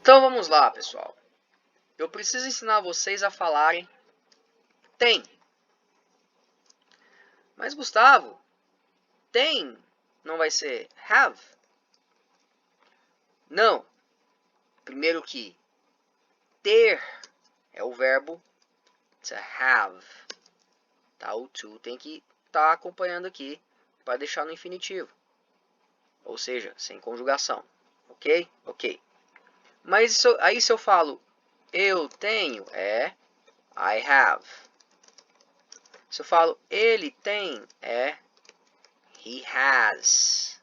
Então vamos lá, pessoal. Eu preciso ensinar vocês a falarem tem. Mas Gustavo, tem não vai ser have? Não. Primeiro que ter é o verbo to have. Tá? O to tem que estar acompanhando aqui para deixar no infinitivo. Ou seja, sem conjugação. Ok? Ok. Mas aí se eu falo eu tenho, é I have. Se eu falo ele tem, é he has.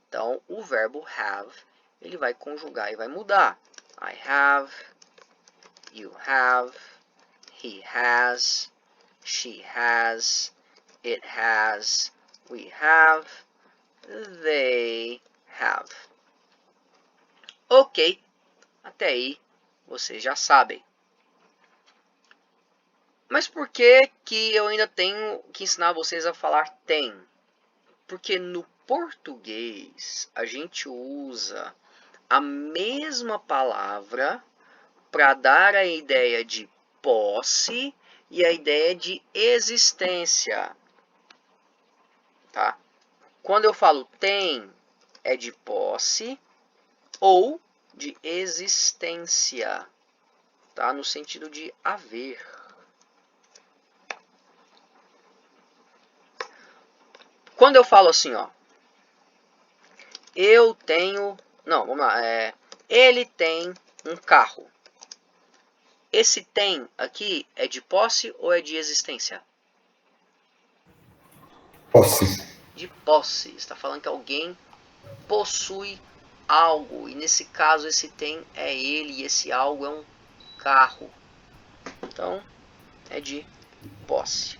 Então, o verbo have, ele vai conjugar e vai mudar. I have, you have, he has, she has, it has, we have, they have. Ok, até aí vocês já sabem. Mas por que que eu ainda tenho que ensinar vocês a falar tem? Porque no português a gente usa a mesma palavra para dar a ideia de posse e a ideia de existência. Tá? Quando eu falo tem, é de posse ou de existência. Tá? No sentido de haver. Quando eu falo assim, ó, eu tenho, não, vamos lá, ele tem um carro. Esse tem aqui é de posse ou é de existência? Posse. De posse. Está falando que alguém possui algo. E nesse caso, esse tem é ele e esse algo é um carro. Então, é de posse.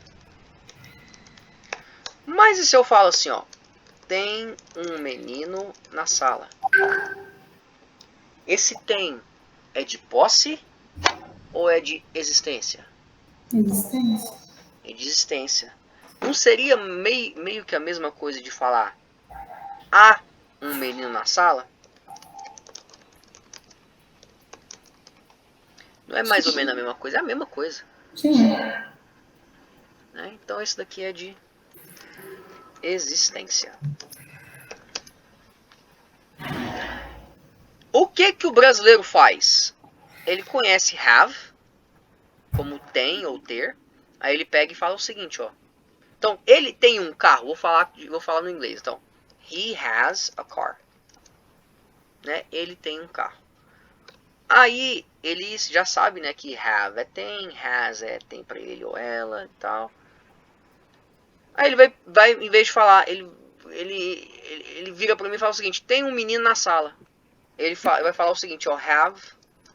Mas e se eu falo assim, ó, tem um menino na sala? Esse tem é de posse ou é de existência? Existência. É de existência. Não seria meio que a mesma coisa de falar há um menino na sala? Não é mais ou menos a mesma coisa? É a mesma coisa. Sim. Né? Então esse daqui é de existência. O que que o brasileiro faz? Ele conhece have, como tem ou ter. Aí ele pega e fala o seguinte, ó. Então, ele tem um carro. Vou falar no inglês. Então, he has a car. Né? Ele tem um carro. Aí, ele já sabe, né, que have é tem, has é tem pra ele ou ela e tal. Aí ele vai em vez de falar, ele vira pra mim e fala o seguinte, tem um menino na sala. Ele vai falar o seguinte, ó, have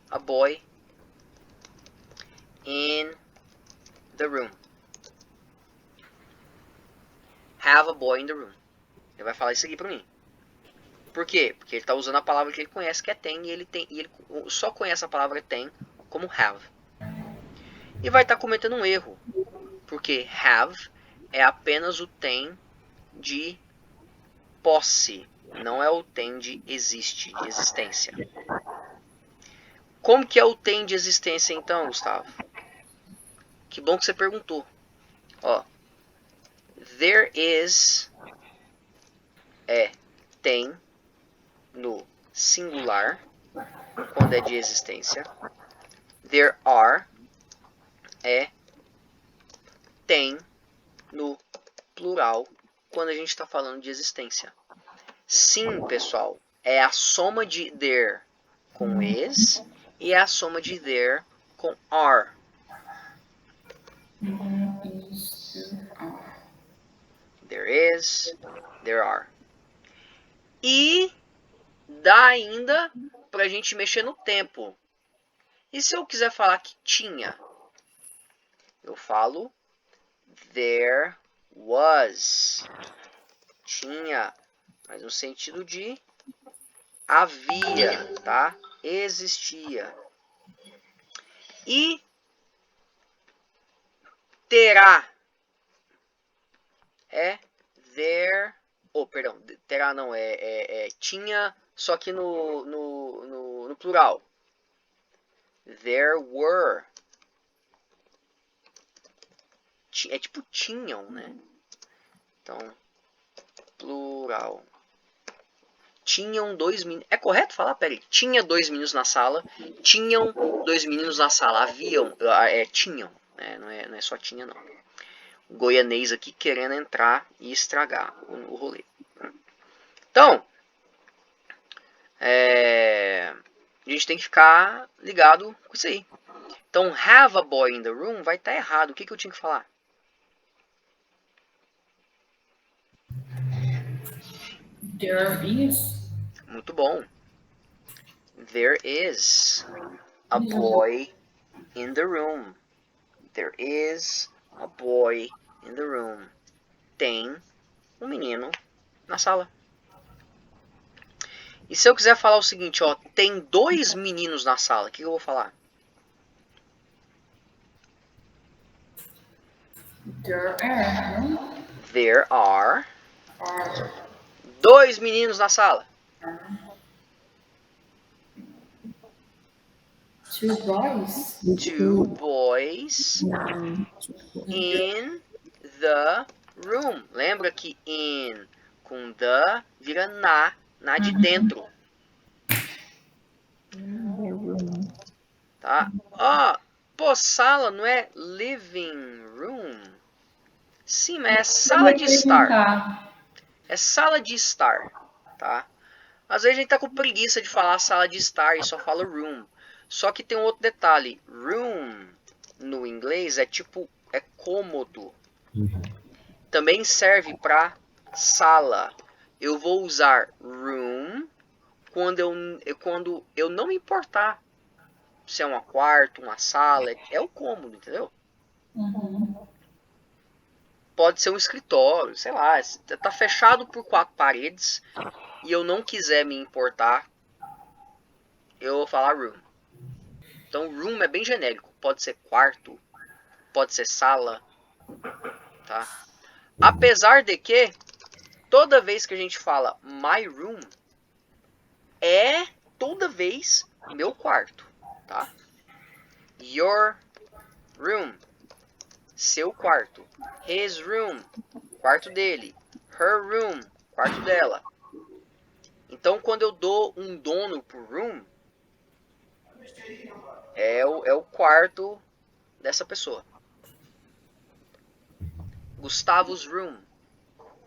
a boy in the room. Have a boy in the room. Ele vai falar isso aqui pra mim. Por quê? Porque ele tá usando a palavra que ele conhece, que é tem, e ele só conhece a palavra tem como have. E vai estar cometendo um erro, porque have é apenas o tem de posse, não é o tem de existe, de existência. Como que é o tem de existência então, Gustavo? Que bom que você perguntou. Ó, there is tem no singular, quando é de existência. There are tem no plural, quando a gente está falando de existência. Sim, pessoal, é a soma de there com is e é a soma de there com are. There is, there are. E dá ainda pra gente mexer no tempo. E se eu quiser falar que tinha? Eu falo there was. Tinha, mas no sentido de havia, tá? Existia. E terá é perdão, terá não, tinha, só que no no plural. There were. É tipo tinham, né? Então, plural. Tinham 2 meninos. É correto falar? Peraí. Tinha 2 meninos na sala. Tinham 2 meninos na sala. Haviam. Tinham. Não é só tinha, não. O goianês aqui querendo entrar e estragar o rolê. Então, a gente tem que ficar ligado com isso aí. Então, have a boy in the room vai estar errado. O que eu tinha que falar? There is. Muito bom. There is a boy in the room. There is a boy in the room. Tem um menino na sala. E se eu quiser falar o seguinte, ó, tem 2 meninos na sala, o que eu vou falar? There are 2 meninos na sala. Two boys. 2 boys in the room. Lembra que in com the vira na de dentro. Tá? Pô, sala não é living room? Sim, mas é sala de estar. É sala de estar, tá? Às vezes a gente tá com preguiça de falar sala de estar e só fala room. Só que tem um outro detalhe. Room no inglês é tipo, é cômodo. Também serve para sala. Eu vou usar room quando eu não me importar se é um quarto, uma sala, é o cômodo, entendeu? Pode ser um escritório, sei lá, tá fechado por 4 paredes e eu não quiser me importar, eu vou falar room. Então room é bem genérico, pode ser quarto, pode ser sala, tá? Apesar de que toda vez que a gente fala my room, é toda vez meu quarto, tá? Your room, seu quarto. His room, quarto dele. Her room, quarto dela. Então, quando eu dou um dono pro room, é o quarto dessa pessoa. Gustavo's room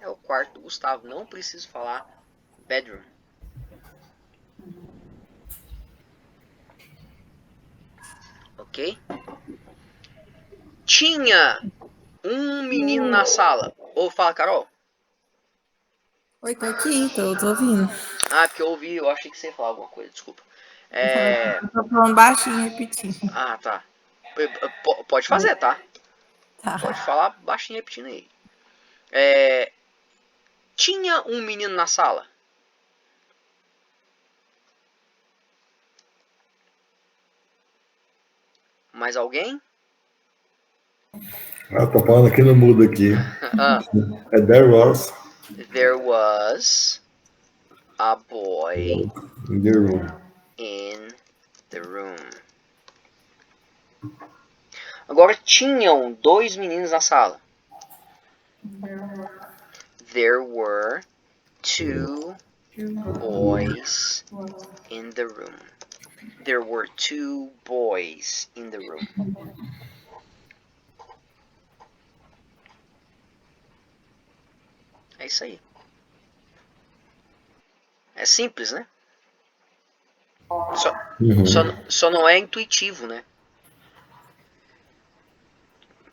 é o quarto do Gustavo. Não preciso falar bedroom. Ok? Tinha um menino na sala. Ou fala, Carol. Oi, tô aqui, tô ouvindo. Porque eu ouvi, eu achei que você ia falar alguma coisa, desculpa. Eu tô falando baixinho, repetindo. Tá. Pode fazer, tá? Tá. Pode falar baixinho, repetindo aí. Tinha um menino na sala. Mais alguém? Tô falando aqui no mudo aqui. There was. There was a boy In the room. in the room. Agora tinham 2 meninos na sala. There were 2 boys in the room. There were 2 boys in the room. É isso aí. É simples, né? Só não é intuitivo, né?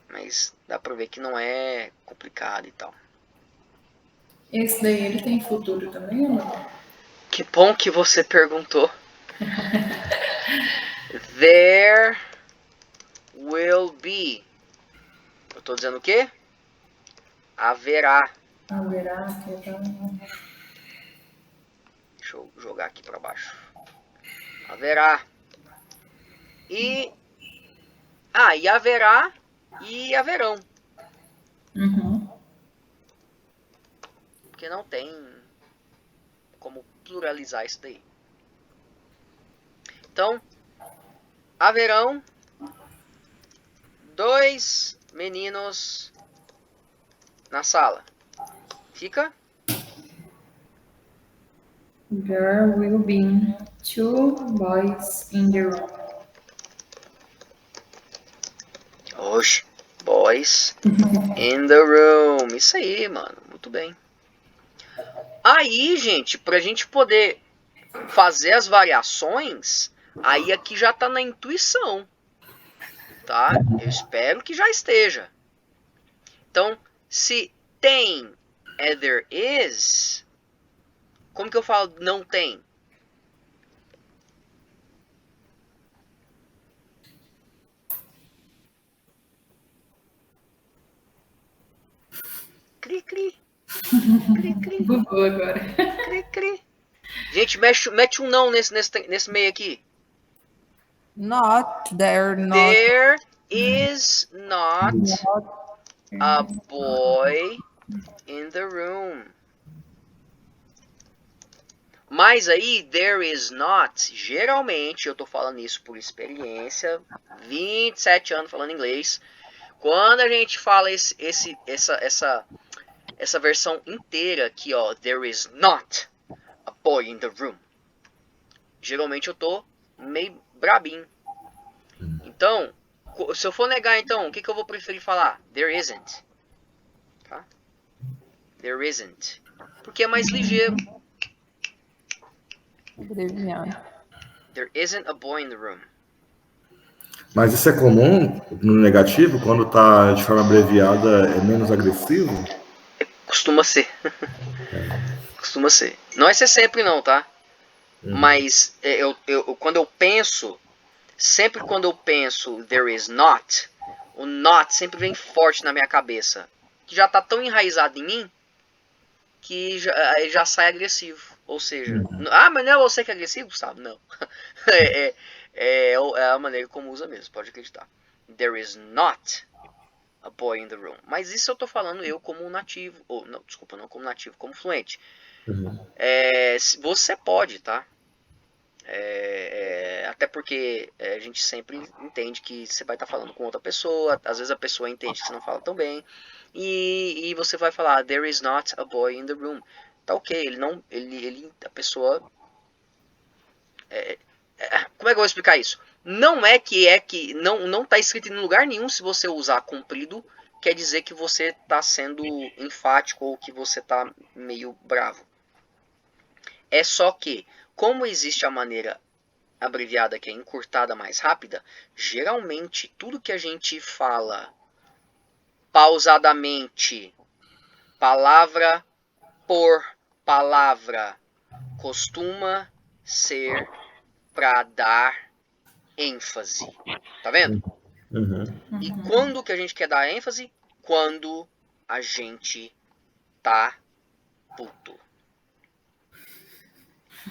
Mas dá pra ver que não é complicado e tal. Esse daí ele tem futuro também ou não? Que bom que você perguntou. There will be. Eu tô dizendo o quê? Haverá. Haverá, que tá... Deixa eu jogar aqui pra baixo. Haverá. E haverá e haverão. Porque não tem como pluralizar isso daí. Então, haverão 2 meninos na sala. Fica? There will be 2 boys in the room. Oxe, boys in the room. Isso aí, mano. Muito bem. Aí, gente, pra gente poder fazer as variações, aí aqui já tá na intuição. Tá? Eu espero que já esteja. Então, se tem there is, como que eu falo não tem? Cri, cri. Cri, cri. Bugou agora. Cri, cri. Gente, mete um não nesse meio aqui. Not, there, not. There is not a boy in the room. Mas aí, there is not, geralmente, eu tô falando isso por experiência, 27 anos falando inglês. Quando a gente fala essa versão inteira aqui, ó, there is not a boy in the room. Geralmente eu tô meio brabinho. Então, se eu for negar, então, o que eu vou preferir falar? There isn't. Tá? There isn't. Porque é mais ligeiro. Abreviando. There isn't a boy in the room. Mas isso é comum no negativo? Quando tá de forma abreviada, é menos agressivo? Costuma ser. Costuma ser. Não vai ser sempre não, tá? Mas quando eu penso, sempre quando eu penso there is not, o not sempre vem forte na minha cabeça. Que já tá tão enraizado em mim que já sai agressivo. Ou seja, mas não é você que é agressivo, Gustavo? Não. É a maneira como usa mesmo, pode acreditar. There is not a boy in the room. Mas isso eu tô falando eu como nativo. Ou, não, desculpa, não como nativo, como fluente. Você pode, tá? Até porque a gente sempre entende que você vai estar falando com outra pessoa. Às vezes a pessoa entende que você não fala tão bem. E você vai falar, there is not a boy in the room. Tá ok, a pessoa... como é que eu vou explicar isso? Não é que não tá escrito em lugar nenhum se você usar comprido, quer dizer que você tá sendo enfático ou que você tá meio bravo. É só que, como existe a maneira abreviada que é encurtada mais rápida, geralmente tudo que a gente fala pausadamente, palavra por palavra, costuma ser para dar ênfase. Tá vendo? E quando que a gente quer dar ênfase? Quando a gente tá puto.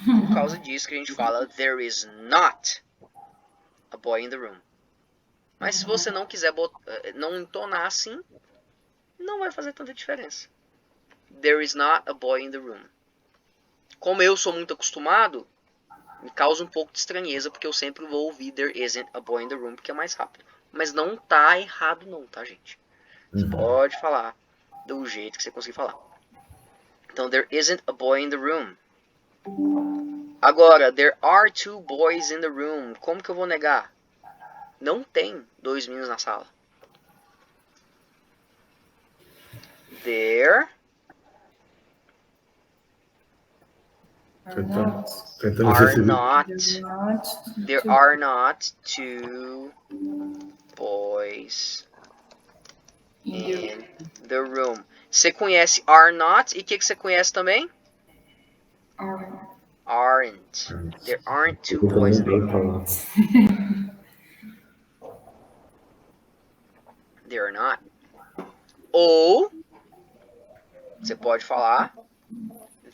Por causa disso que a gente fala there is not a boy in the room. Mas se você não quiser não entonar assim, não vai fazer tanta diferença. There is not a boy in the room. Como eu sou muito acostumado, me causa um pouco de estranheza, porque eu sempre vou ouvir there isn't a boy in the room, porque é mais rápido. Mas não tá errado não, tá, gente? Você pode falar do jeito que você conseguir falar. Então, there isn't a boy in the room. Agora, there are 2 boys in the room. Como que eu vou negar? Não tem 2 meninos na sala. There there are not 2 boys in the room. Você conhece are not e o que você conhece também? Aren't. There aren't 2 boys in the room. There are not. Ou você pode falar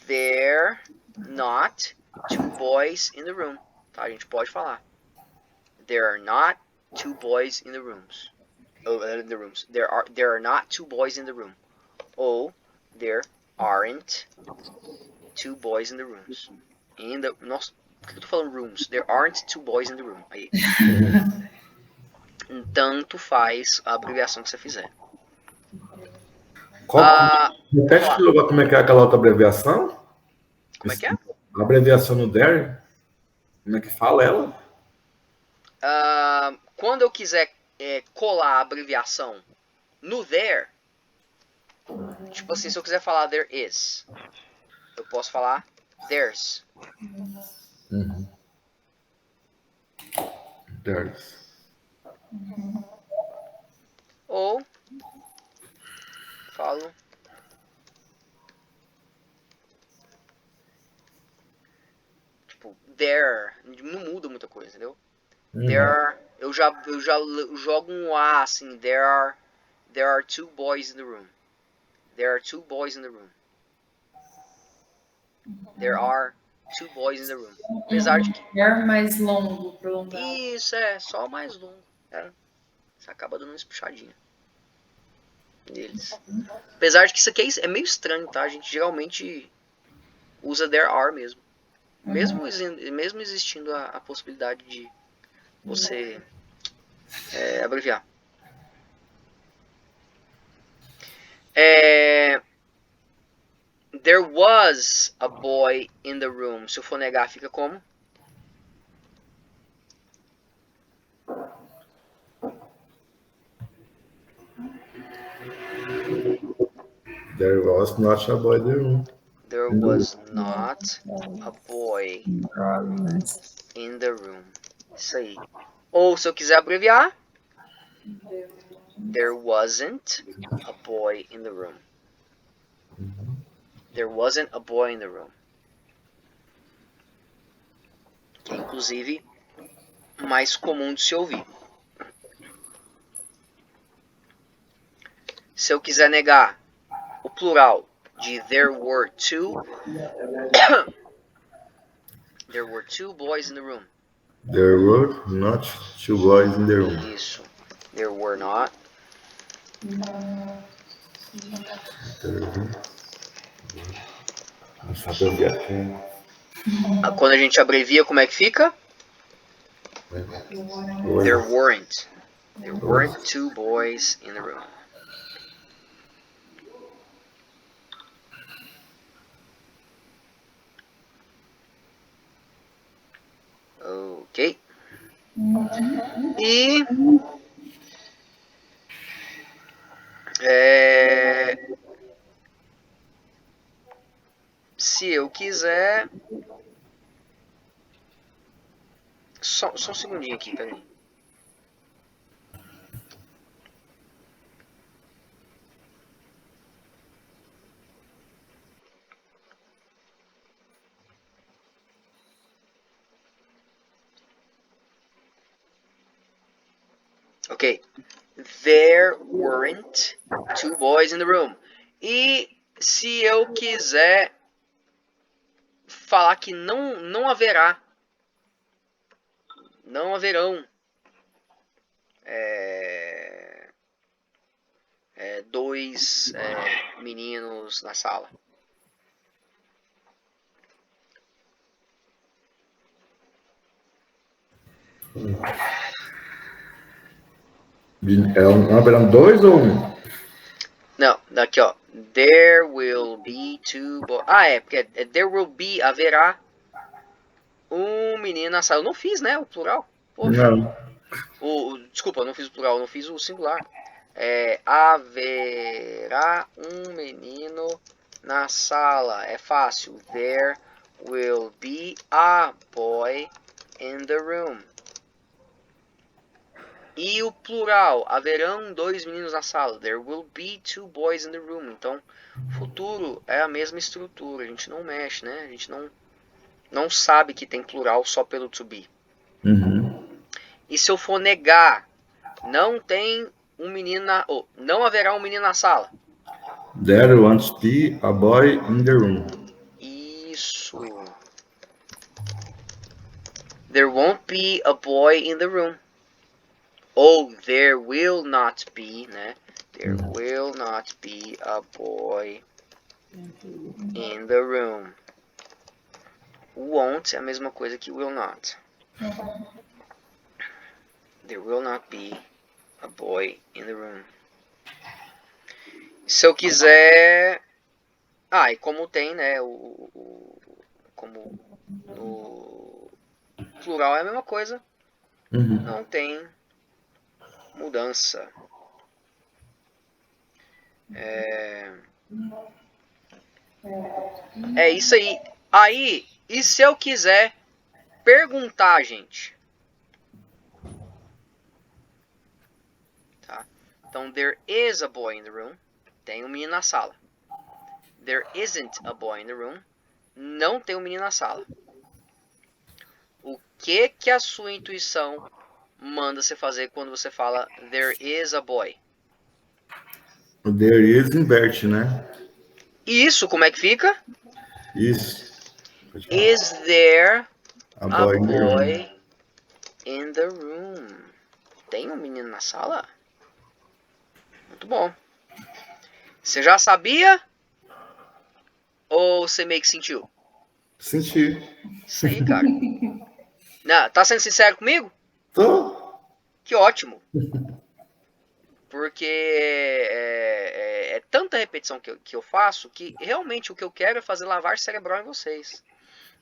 there not 2 boys in the room. Tá? A gente pode falar. There are not 2 boys in the rooms. In the rooms. There are not 2 boys in the room. Ou there aren't 2 boys in the rooms. Nossa, Por que eu tô falando rooms? There aren't two boys in the room. Aí. Tanto faz a abreviação que você fizer. Repete de novo como é que é aquela outra abreviação? Como é que é? A abreviação no there, como é que fala ela? Quando eu quiser colar a abreviação no there, tipo assim, se eu quiser falar there is, eu posso falar there's. There's. Ou falo tipo there, não muda muita coisa, entendeu? There, eu já jogo um A assim, there are two boys in the room. There are two boys in the room. There are two boys in the room. Apesar de que There mais longo, prolongado. isso é só mais longo. Você acaba dando uma espichadinha neles. Apesar de que isso aqui é meio estranho, tá? A gente geralmente usa there are mesmo. Mesmo existindo a possibilidade de você abreviar. There was a boy in the room. Se eu for negar, fica como? There was not a boy in the room. There was not a boy in the room. Isso aí. Ou se eu quiser abreviar, there wasn't a boy in the room. There wasn't a boy in the room. Que é inclusive mais comum de se ouvir. Se eu quiser negar o plural de there were two there were two boys in the room. There were not two boys in the room. Isso. There were not. Quando a gente abrevia, como é que fica? There weren't. There weren't two boys in the room. Ok. E se eu quiser, só um segundinho aqui, peraí. Ok. There weren't two boys in the room. E se eu quiser falar que não haverão dois meninos na sala. Haverão dois ou um? Não, daqui ó. There will be two boys. Porque there will be, haverá um menino na sala. Eu não fiz, né, o plural. Poxa. Não. Desculpa, eu não fiz o plural, eu não fiz o singular. Haverá um menino na sala. É fácil. There will be a boy in the room. E o plural, haverão dois meninos na sala. There will be two boys in the room. Então, futuro é a mesma estrutura. A gente não mexe, né? A gente não sabe que tem plural só pelo to be. E se eu for negar, não tem um menino não haverá um menino na sala. There won't be a boy in the room. Isso. There won't be a boy in the room. Ou there will not be, né? There will not be a boy in the room. Won't é a mesma coisa que will not. There will not be a boy in the room. Se eu quiser... e como tem, né, como no plural é a mesma coisa, não tem mudança. É isso aí. Aí, e se eu quiser perguntar, gente? Tá? Então, there is a boy in the room. Tem um menino na sala. There isn't a boy in the room. Não tem um menino na sala. O que a sua intuição manda você fazer quando você fala there is a boy? O there is inverte, né? Isso, como é que fica? Isso. Is there A a boy, boy in the room? Tem um menino na sala? Muito bom. Você já sabia? Ou você meio que sentiu? Senti. Isso aí, cara. Não, tá sendo sincero comigo? Tô. Que ótimo. Porque é tanta repetição que eu faço que realmente o que eu quero é fazer lavagem cerebral em vocês.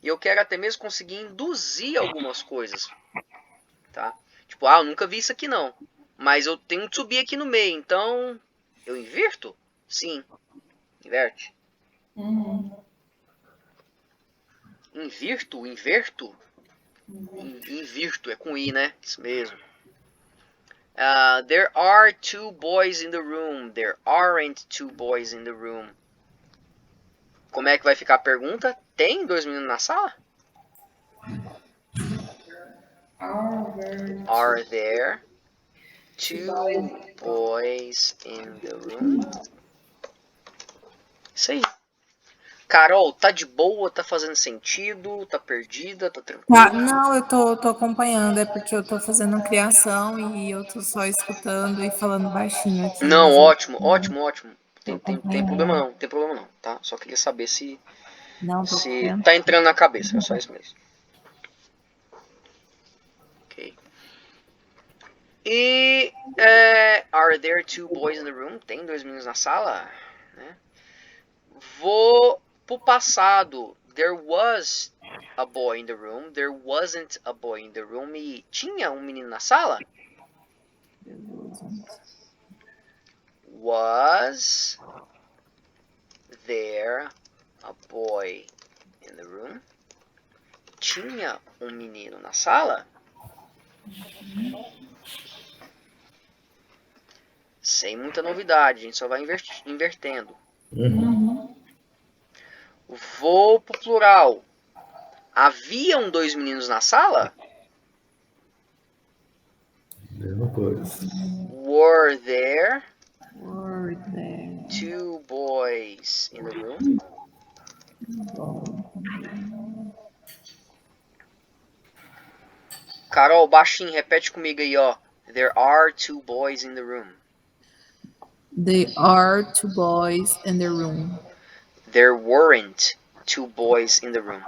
E eu quero até mesmo conseguir induzir algumas coisas. Tá? Tipo, eu nunca vi isso aqui não. Mas eu tenho um to be aqui no meio. Então, eu invirto? Sim. Inverte. Inverto? Invirto, é com I, né? Isso mesmo. There are 2 boys in the room. There aren't 2 boys in the room. Como é que vai ficar a pergunta? Tem 2 meninos na sala? Are there 2 boys in the room? Isso aí. Carol, tá de boa? Tá fazendo sentido? Tá perdida? Tá tranquila? Não, eu tô acompanhando, é porque eu tô fazendo criação e eu tô só escutando e falando baixinho aqui. Não, mas ótimo. Tem acompanhando. problema não, tá? Só queria saber se Tô vendo. tá entrando na cabeça, é só isso mesmo. Ok. E are there 2 boys in the room? Tem 2 meninos na sala? Né? Vou pro passado. There was a boy in the room. There wasn't a boy in the room. E tinha um menino na sala? Was there a boy in the room? Tinha um menino na sala? Sem muita novidade, a gente só vai invertendo. Vou pro plural. Haviam 2 meninos na sala? Mesma coisa. Were there Were there 2 boys in the room? Carol, baixinho, repete comigo aí, ó. There are 2 boys in the room. There are 2 boys in the room. There weren't 2 boys in the room.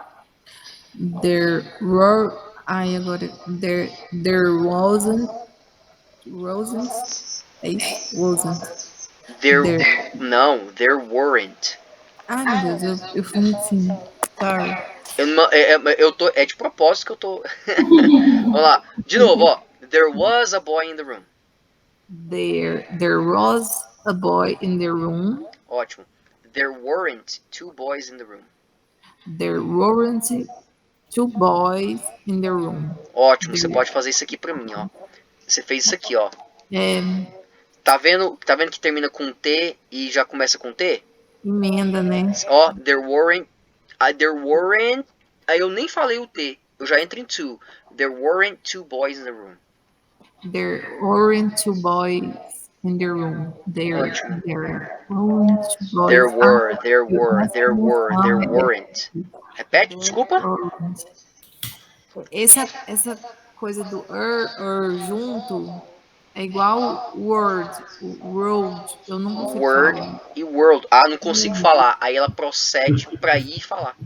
There were. Agora. There wasn't. É isso? Wasn't. Não, there weren't. Meu Deus, eu fui em cima. Sorry. Eu tô. É de propósito que eu tô. Vamos lá. De novo, ó. There was a boy in the room. There was a boy in the room. Ótimo. There weren't 2 boys in the room. There weren't 2 boys in the room. Ótimo, você pode fazer isso aqui pra mim, ó. Você fez isso aqui, ó. Tá vendo que termina com T e já começa com T? Emenda, né? Ó, there weren't. Aí eu nem falei o T. Eu já entro em 2. There weren't 2 boys in the room. There weren't 2 boys in the room. There weren't 2 boys. There weren't. Repete, desculpa. Essa coisa do junto é igual word, world. Eu não consigo Word falar. e world. Não consigo falar. Aí ela procede pra ir falar.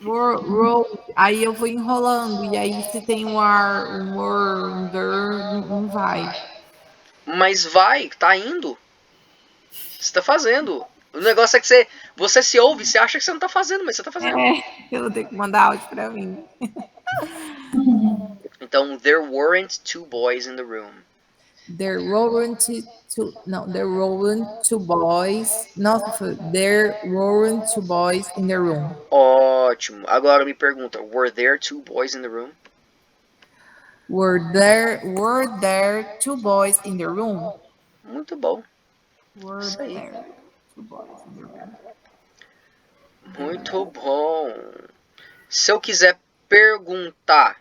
Road. Aí eu vou enrolando. E aí se tem um ar, um wonder, não vai. Mas vai, tá indo. Você tá fazendo. O negócio é que você se ouve, você acha que você não tá fazendo, mas você tá fazendo. Eu vou ter que mandar áudio pra mim. Então, there weren't two boys in the room. There weren't two boys. Nossa, there weren't two boys in the room. Ótimo. Agora me pergunta, were there two boys in the room? Were there two boys in the room? Muito bom. Were Isso aí. there two boys in the room? Muito bom. Se eu quiser perguntar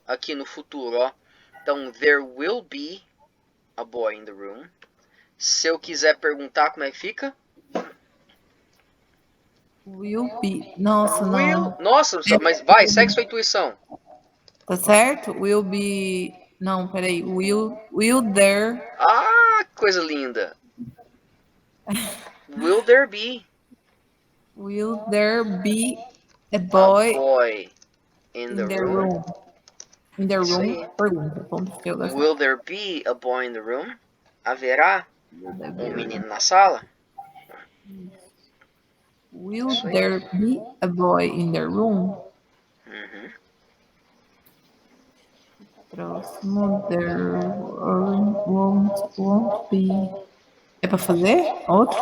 aqui no futuro, ó. Então, there will be a boy in the room. Se eu quiser perguntar, como é que fica? Will be. Nossa, Will. não. Nossa, mas vai, segue sua intuição. Tá certo? Will be. Não, peraí. Will there. Ah, que coisa linda. Will there be Will there be a a boy boy in in the the room? room? In the Isso room? aí. Pergunta. Vamos ter o Will there be a boy in the room? Haverá um menino na sala? Will Isso aí. there be a boy in the room? Uhum. Próximo. There won't be. É pra fazer? Outro?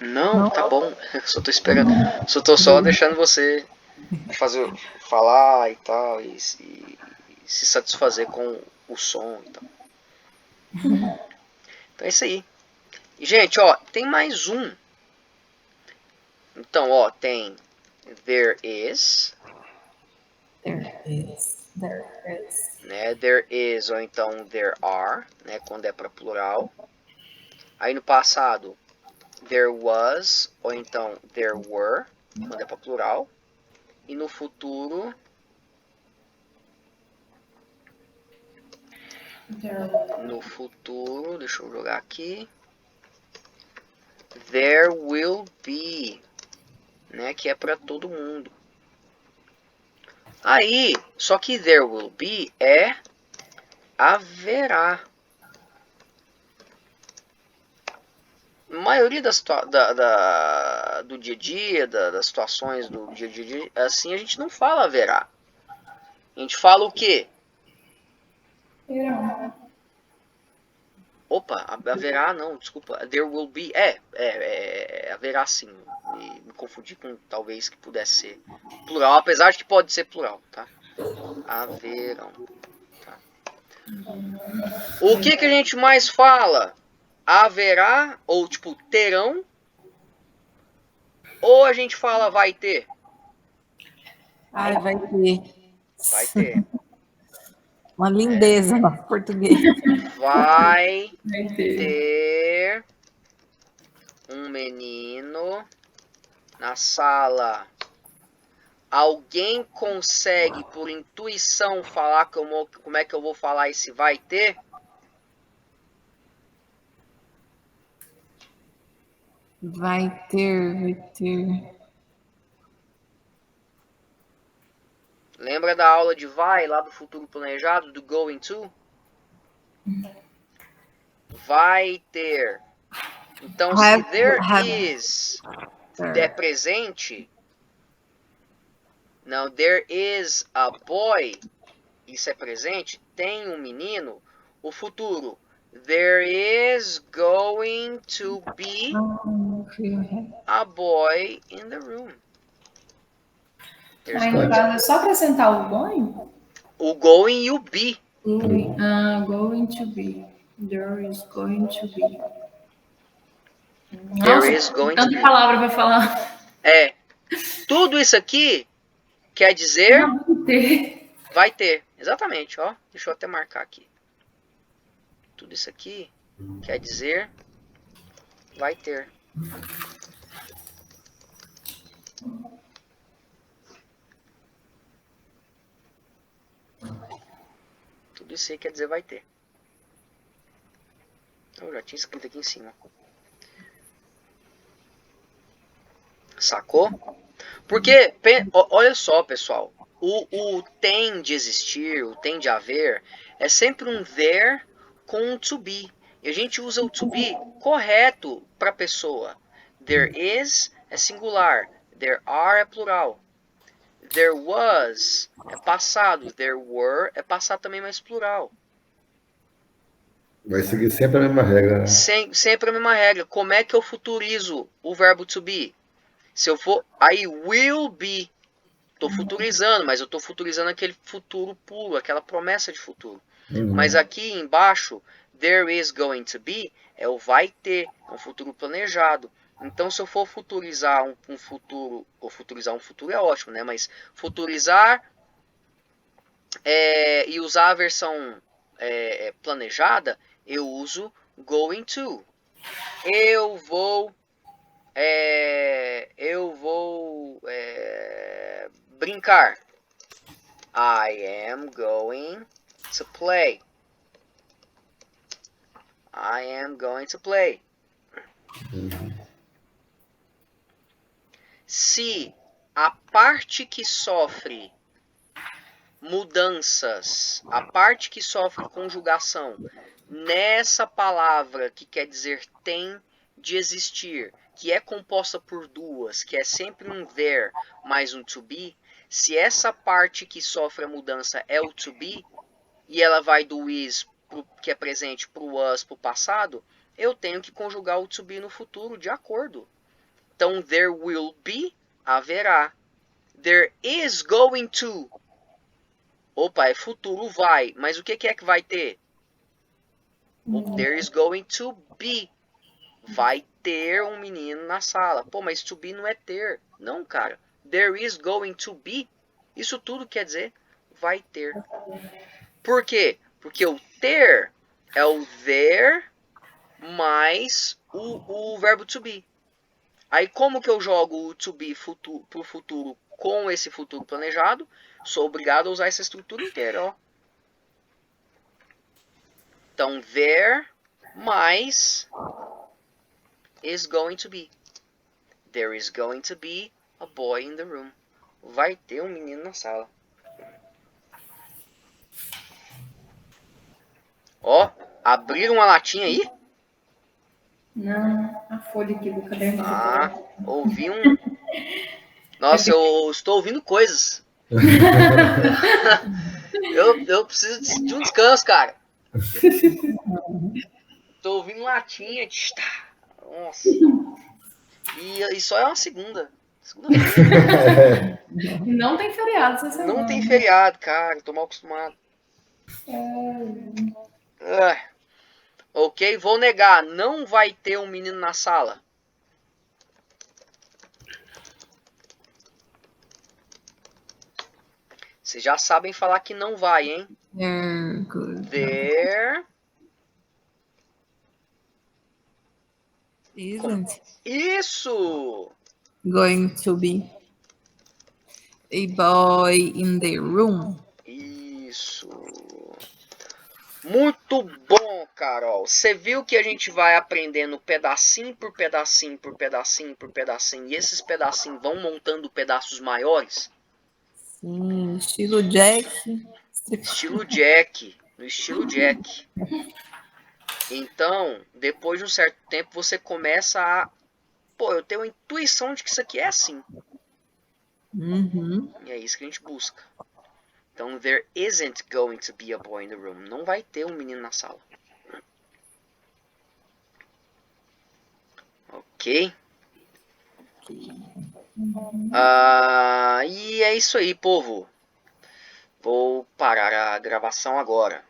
Não, Não? tá bom. Só tô esperando. Só deixando você falar e tal e se satisfazer com o som e tal. Então é isso aí. E, gente, ó, tem mais um. Então, ó, tem there is, There is. né? There is ou então there are, né, quando é para plural. Aí no passado, there was ou então there were, quando é para plural. E no futuro, deixa eu jogar aqui. There will be, né, que é para todo mundo. Aí, só que there will be é haverá. A maioria do dia a dia, das situações do dia a dia, assim a gente não fala haverá. A gente fala o quê? Opa, haverá não, desculpa. There will be, haverá sim. Me confundi com talvez que pudesse ser plural, apesar de que pode ser plural, tá? Haverão. Tá? O que a gente mais fala? Haverá, ou tipo, terão, ou a gente fala vai ter? Ai, vai ter. Vai ter. Uma lindeza no português. Vai ter um menino na sala. Alguém consegue, por intuição, falar como é que eu vou falar esse vai ter? Vai ter. Lembra da aula de vai, lá do futuro planejado, do going to? Vai ter. Então, se there is é presente, não, there is a boy, isso é presente, tem um menino, o futuro, there is going to be a boy in the room. Aí no caso é só acrescentar o going? O going e o be. Going to be. There is going to be. There Nossa, is going to tanta be. palavra pra falar. É. Tudo isso aqui quer dizer vai ter. Exatamente, ó. Deixa eu até marcar aqui. Tudo isso aqui quer dizer vai ter. Tudo isso aí quer dizer vai ter. Eu já tinha escrito aqui em cima. Sacou? Porque, olha só, pessoal. O tem de existir, o tem de haver, é sempre um there com um to be. E a gente usa o to be correto para a pessoa. There is é singular. There are é plural. There was é passado. There were é passado também, mas plural. Vai seguir sempre a mesma regra, né? Sempre a mesma regra. Como é que eu futurizo o verbo to be? Se eu for I will be, estou futurizando, mas eu estou futurizando aquele futuro puro, aquela promessa de futuro. Mas aqui embaixo, there is going to be, é o vai ter, é um futuro planejado. Então, se eu for futurizar um futuro, ou futurizar um futuro é ótimo, né? Mas futurizar e usar a versão planejada, eu uso going to. Eu vou brincar. I am going to play. I am going to play. Se a parte que sofre mudanças, a parte que sofre conjugação nessa palavra que quer dizer tem de existir, que é composta por duas, que é sempre um there mais um to be, se essa parte que sofre a mudança é o to be, e ela vai do is, que é presente, para o was, para o passado, eu tenho que conjugar o to be no futuro de acordo. Então, there will be, haverá. There is going to. Opa, é futuro, vai. Mas o que é que vai ter? There is going to be. Vai ter um menino na sala. Pô, mas to be não é ter. Não, cara. There is going to be. Isso tudo quer dizer vai ter. Por quê? Porque o ter é o there mais o verbo to be. Aí como que eu jogo o to be pro futuro com esse futuro planejado? Sou obrigado a usar essa estrutura inteira, ó. Então, there mais is going to be. There is going to be a boy in the room. Vai ter um menino na sala. Ó, abriram uma latinha aí? Não, a folha aqui do caderno. Ah, ouvi um... Nossa, eu estou ouvindo coisas. eu preciso de um descanso, cara. Tô ouvindo latinha. Nossa. E só é uma segunda-feira. Não tem feriado essa semana. Não tem feriado, cara. Tô mal acostumado. Ok, vou negar. Não vai ter um menino na sala. Vocês já sabem falar que não vai, hein? There Isn't Isso! going to be a boy in the room. Isso. Muito bom, Carol. Você viu que a gente vai aprendendo pedacinho por pedacinho, por pedacinho, por pedacinho. E esses pedacinhos vão montando pedaços maiores? Sim, estilo Jack. Estilo Jack. No estilo Jack. Então, depois de um certo tempo, você começa a... Pô, eu tenho a intuição de que isso aqui é assim. Uhum. E é isso que a gente busca. Então, there isn't going to be a boy in the room. Não vai ter um menino na sala. Ok? E é isso aí, povo. Vou parar a gravação agora.